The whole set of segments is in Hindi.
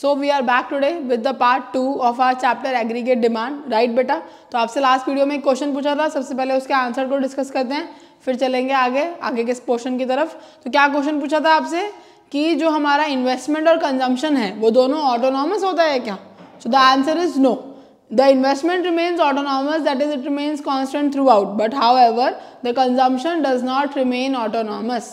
So we are back today with the part 2 of our chapter aggregate demand, right बेटा। तो आपसे लास्ट वीडियो में एक क्वेश्चन पूछा था, सबसे पहले उसके आंसर को डिस्कस करते हैं, फिर चलेंगे आगे के पोर्शन की तरफ। तो क्या क्वेश्चन पूछा था आपसे कि जो हमारा इन्वेस्टमेंट और कंजम्पशन है वो दोनों ऑटोनॉमस होता है क्या? So the answer is no. The investment remains autonomous, that is it remains constant throughout, but however the consumption does not remain autonomous.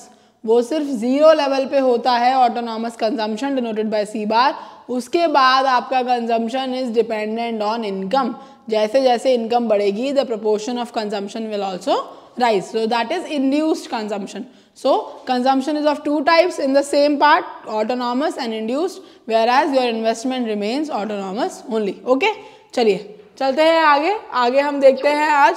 वो सिर्फ जीरो लेवल पे होता है ऑटोनॉमस कंजम्पशन डिनोटेड बाय सी बार। उसके बाद आपका consumption is dependent on income. जैसे जैसे इनकम बढ़ेगी the proportion of consumption will also rise, so that is induced consumption. So consumption is of two types in the same part, autonomous and induced, whereas your investment remains autonomous only. Okay, चलिए चलते हैं आगे हम देखते हैं आज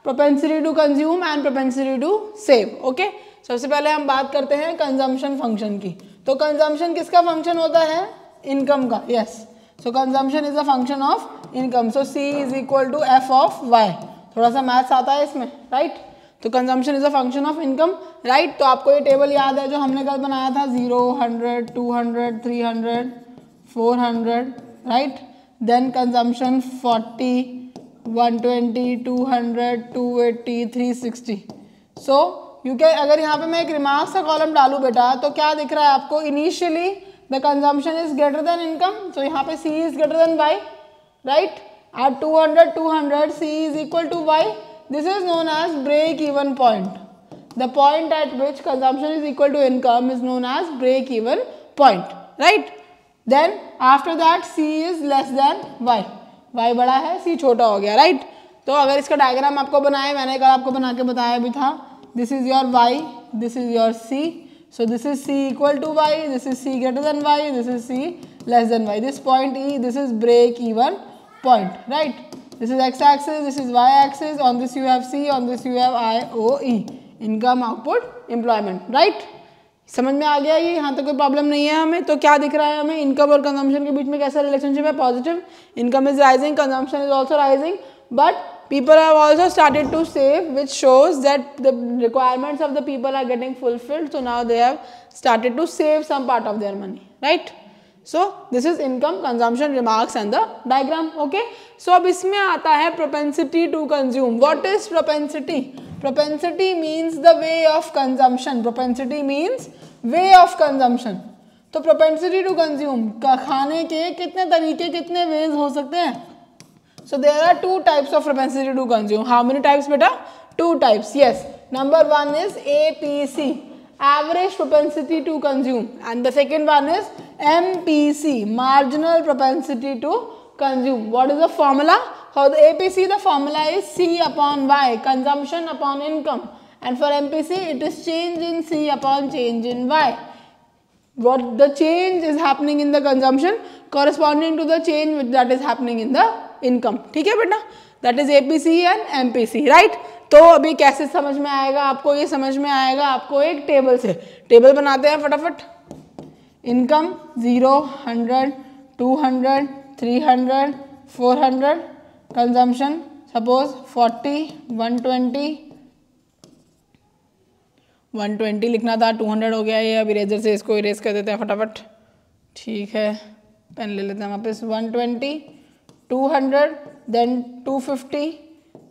propensity to consume and propensity to save. Okay, सबसे पहले हम बात करते हैं कंजम्पशन फंक्शन की। तो कंजम्पशन किसका फंक्शन होता है? इनकम का। Yes, so consumption is a function of income. So C is equal to F of Y। थोड़ा सा मैथ्स आता है इसमें, राइट। तो consumption is a function of income, right. तो आपको ये टेबल याद है जो हमने कल बनाया था, 0, 100, 200, 300, 400, right. Then consumption 40, 120, 200, 280, 360। So you can, अगर यहाँ पे मैं एक रिमार्क्स का कॉलम डालूँ बेटा, तो क्या दिख रहा है आपको? Initially the consumption is greater than income, so यहाँ पे C is greater than Y, right. At 200, C is equal to Y. This is known as break-even point. The point at which consumption is equal to income is known as break-even point, right? Then after that C is less than Y. Y बड़ा है, C छोटा हो गया, right? तो अगर इसका डायग्राम आपको बनाए, मैंने कल आपको बना के बताया भी था, this is your Y, this is your C. So this is C equal to Y, this is C greater than Y, this is C less than Y. This point E, this is break-even point, right? This is x-axis, this is y-axis. On this you have C, on this you have IOE, income, output, employment, right? समझ में आ गया ये? यहाँ तक कोई प्रॉब्लम नहीं है हमें। तो क्या दिख रहा है हमें? इनकम और कंजम्पशन के बीच में कैसा रिलेशनशिप है? Positive. Income is rising, consumption is also rising, but people have also started to save, which shows that the requirements of the people are getting fulfilled. So now they have started to save some part of their money, right? So this is income, consumption, remarks and the diagram. Okay, so अब इसमें आता है propensity to consume. What is propensity? Propensity means the way of consumption. Propensity means way of consumption. तो propensity to consume का खाने के कितने तरीके, कितने ways हो सकते हैं? So there are two types of propensity to consume. How many types बेटा? Two types. Yes. Number one is APC, average propensity to consume, and the second one is MPC, marginal propensity to consume. What is the formula? For the APC, the formula is C upon Y, consumption upon income, and for MPC, it is change in C upon change in Y. What the change is happening in the consumption corresponding to the change that is happening in the income. ठीक है बेटा? That is APC and MPC, right? तो अभी कैसे समझ में आएगा आपको? ये समझ में आएगा आपको एक टेबल से। टेबल बनाते हैं फटाफट। इनकम 0, 100, 200, 300, 400, कंजम्पशन सपोज 40, 120 लिखना था, 200 हो गया ये। अब इरेजर से इसको इरेज कर देते हैं फटाफट। ठीक है, पेन ले लेते हैं वापस। 120, 200, then 250,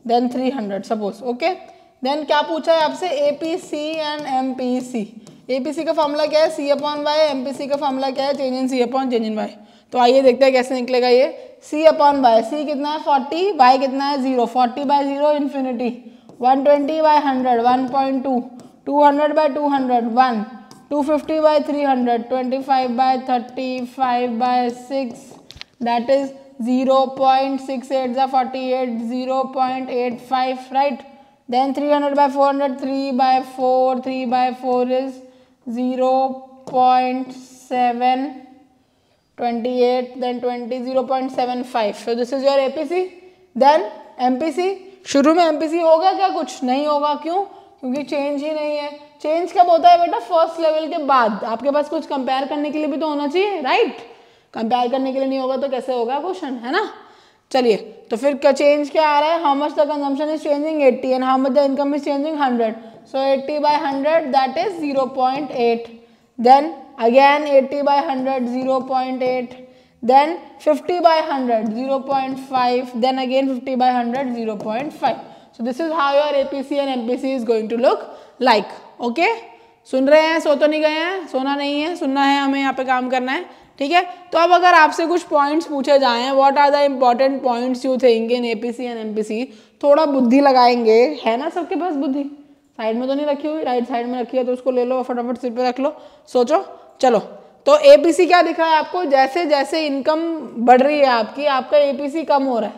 then 300 suppose. Okay, then क्या पूछा है आपसे? APC and MPC। APC का फॉर्मूला क्या है? C upon Y। MPC का फॉर्मूला क्या है? Change in C upon change in Y। तो आइए देखते हैं कैसे निकलेगा ये। C अपॉन Y, C कितना है? 40, Y कितना है? 0। 40 by 0 infinity, 120 by 100 1.2, 200 by 200 1, 250 by 300 25 by 35 by 6, that is 0.68 is 48, 0.85, right? Then 300 by 400, 3 by 4, 3 by 4 is 0.7, 28, then 20, 0.75. So this is your APC. Then MPC, शुरू में MPC होगा क्या? कुछ नहीं होगा। क्यों? क्योंकि चेंज ही नहीं है। चेंज कब होता है बेटा? फर्स्ट लेवल के बाद। आपके पास कुछ कंपेयर करने के लिए भी तो होना चाहिए, राइट? कंपेयर करने के लिए नहीं होगा तो कैसे होगा क्वेश्चन, है ना? चलिए, तो फिर चेंज क्या आ रहा है? How much the consumption is changing? 80, and how much the income is changing? 100. So 80 by 100 that is 0.8. Then again 80 by 100, 0.8. then 50/100 0.5, then again 50/100 0.5. So this is how your APC and MPC is going to look like. Okay, सुन रहे हैं? सो तो नहीं गए हैं? सोना नहीं है, सुनना है, हमें यहाँ पे काम करना है, ठीक है। तो अब अगर आपसे कुछ पॉइंट्स पूछे जाएं, what are the important points you think in APC and MPC, थोड़ा बुद्धि लगाएंगे, है ना सबके पास बुद्धि? साइड में तो नहीं रखी हुई, राइट साइड में रखी है, तो उसको ले लो, फटाफट सिर पे रख लो, सोचो। चलो, तो APC क्या दिखा है आपको? जैसे जैसे इनकम बढ़ रही है आपकी, आपका APC कम हो रहा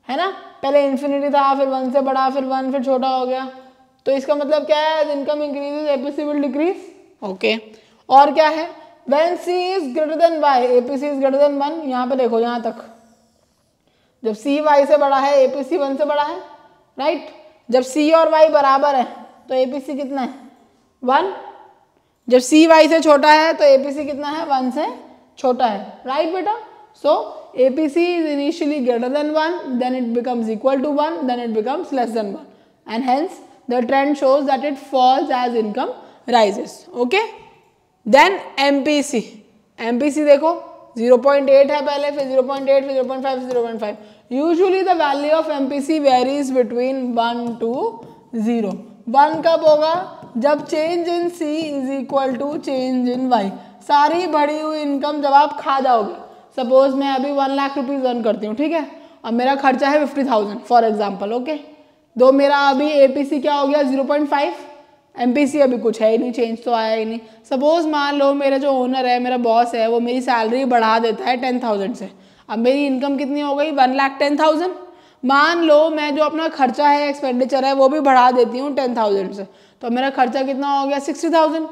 है ना। पहले इन्फिनिटी था, फिर 1 से बढ़ा, फिर 1, फिर छोटा हो गया। तो इसका मतलब क्या है? Income increases, APC will decrease. Okay, और क्या है? When C is greater than Y, APC is greater than 1। यहाँ पे देखो, यहाँ तक जब C Y से बड़ा है, APC 1 से बड़ा है, राइट। जब C और Y बराबर है तो APC कितना है? 1। जब C Y से छोटा है तो APC कितना है? 1 से छोटा है, राइट बेटा। सो APC is initially greater than 1, then it becomes equal to 1, then it becomes less than 1, and hence the trend shows that it falls as income rises. Okay, then MPC, MPC देखो 0.8 है पहले, फिर 0.8, फिर 0.5, फिर 0.5। Usually the value of MPC varies between 1 to 0। 1 कब होगा? जब change in C is equal to change in Y। सारी बढ़ी हुई इनकम जब आप खा जाओगे, सपोज मैं अभी 1 लाख रुपीज अर्न करती हूँ, ठीक है, अब मेरा खर्चा है 50,000 फॉर एग्जाम्पल। ओके, तो मेरा अभी APC क्या हो गया? 0.5। MPC अभी कुछ है ही नहीं, चेंज तो आया ही नहीं। सपोज मान लो मेरा जो ओनर है, मेरा बॉस है, वो मेरी सैलरी बढ़ा देता है 10,000 से। अब मेरी इनकम कितनी हो गई? 1,10,000। मान लो मैं जो अपना खर्चा है, एक्सपेंडिचर है, वो भी बढ़ा देती हूँ 10,000 से, तो मेरा खर्चा कितना हो गया? 60,000।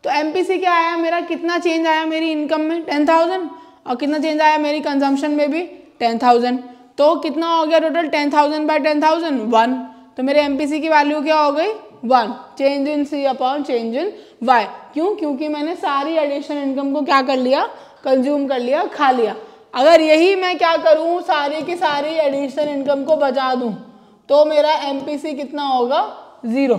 तो MPC क्या आया मेरा? कितना चेंज आया मेरी इनकम में? 10,000। और कितना चेंज आया मेरी कंजम्पशन में भी? 10,000। तो कितना हो गया टोटल? 10,000/10,000 1। तो मेरे MPC की वैल्यू क्या हो गई? 1। Change in C upon change in Y। क्यों? क्योंकि मैंने सारी एडिशनल इनकम को क्या कर लिया? कंज्यूम कर लिया, खा लिया। अगर यही मैं क्या करूं, सारी की सारी एडिशनल इनकम को बचा दूं, तो मेरा MPC कितना होगा? 0।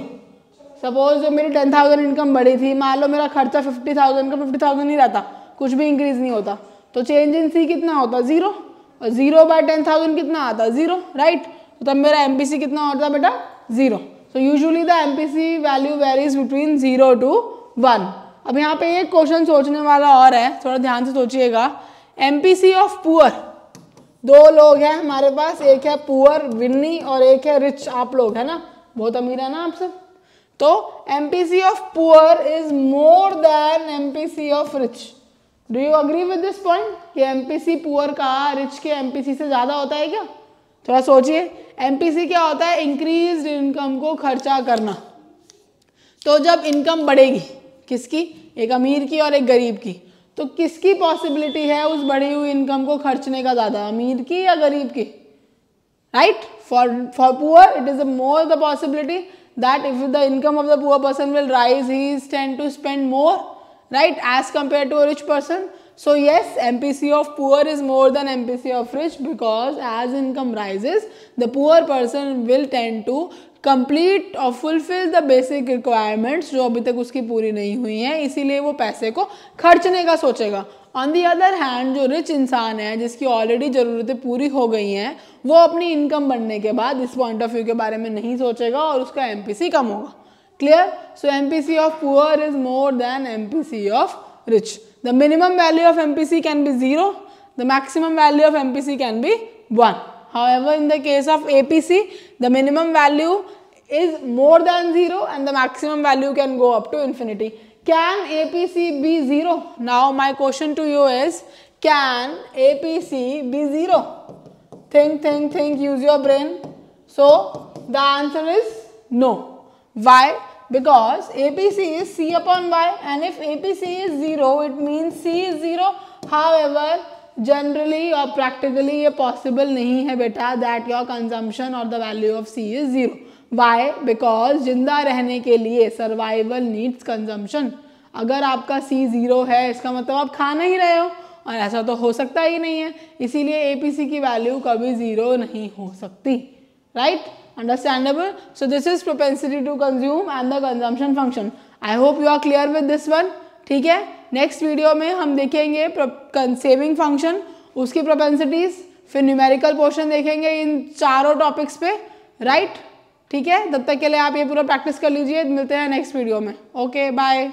सपोज जो मेरी 10,000 इनकम बढ़ी थी, मान लो मेरा खर्चा 50,000 का 50,000 ही रहता, कुछ भी इंक्रीज नहीं होता, तो चेंज इन C कितना होता? 0। और 0/10,000 कितना आता? 0, राइट। तो तब मेरा MPC कितना होता बेटा? 0। So usually the MPC value varies between 0 to 1। अब यहाँ पे एक क्वेश्चन सोचने वाला और है, थोड़ा ध्यान से सोचिएगा। MPC ऑफ पुअर, दो लोग हैं हमारे पास, एक है पुअर विन्नी और एक है रिच, आप लोग है ना, बहुत अमीर है ना आप सब। तो MPC of poor is more than MPC of rich. Do you agree with this point कि MPC पुअर का रिच के MPC से ज्यादा होता है क्या? थोड़ा सोचिए। MPC क्या होता है? इंक्रीज इनकम को खर्चा करना। तो जब इनकम बढ़ेगी, किसकी? एक अमीर की और एक गरीब की, तो किसकी पॉसिबिलिटी है उस बढ़ी हुई इनकम को खर्चने का ज्यादा, अमीर की या गरीब की? Right. For poor it is more the possibility that if the income of the poor person will rise, he is tend to spend more, right, as compare to a rich person. So yes, MPC of poor is more than MPC of rich, because as income rises, the poor person will tend to complete or fulfill the basic requirements जो अभी तक उसकी पूरी नहीं हुई हैं, इसीलिए वो पैसे को खर्चने का सोचेगा। On the other hand, जो रिच इंसान है, जिसकी ऑलरेडी ज़रूरतें पूरी हो गई हैं, वो अपनी इनकम बढ़ने के बाद इस पॉइंट ऑफ व्यू के बारे में नहीं सोचेगा और उसका MPC कम होगा। Clear? So MPC of poor is more than MPC of rich. The minimum value of MPC can be 0. The maximum value of MPC can be 1. However, in the case of APC, the minimum value is more than 0 and the maximum value can go up to infinity. Can APC be 0? Now my question to you is, can APC be 0? Think, use your brain. So the answer is no. Why? Because APC is C upon Y, and if APC is 0, it means C is 0. However, generally or practically ये possible नहीं है बेटा that your consumption or the value of C is 0. Why? Because जिंदा रहने के लिए survival needs consumption. अगर आपका C 0 है, इसका मतलब आप खा नहीं रहे हो, और ऐसा तो हो सकता ही नहीं है, इसीलिए APC की वैल्यू कभी 0 नहीं हो सकती, right? Understandable? So this is propensity to consume and the consumption function. I hope you are clear with this one. ठीक है, नेक्स्ट वीडियो में हम देखेंगे सेविंग फंक्शन उसकी प्रोपेंसिटीज, फिर न्यूमेरिकल पोर्शन देखेंगे इन चारों टॉपिक्स पे, राइट। ठीक है, तब तक के लिए आप ये पूरा प्रैक्टिस कर लीजिए। मिलते हैं नेक्स्ट वीडियो में। Okay bye.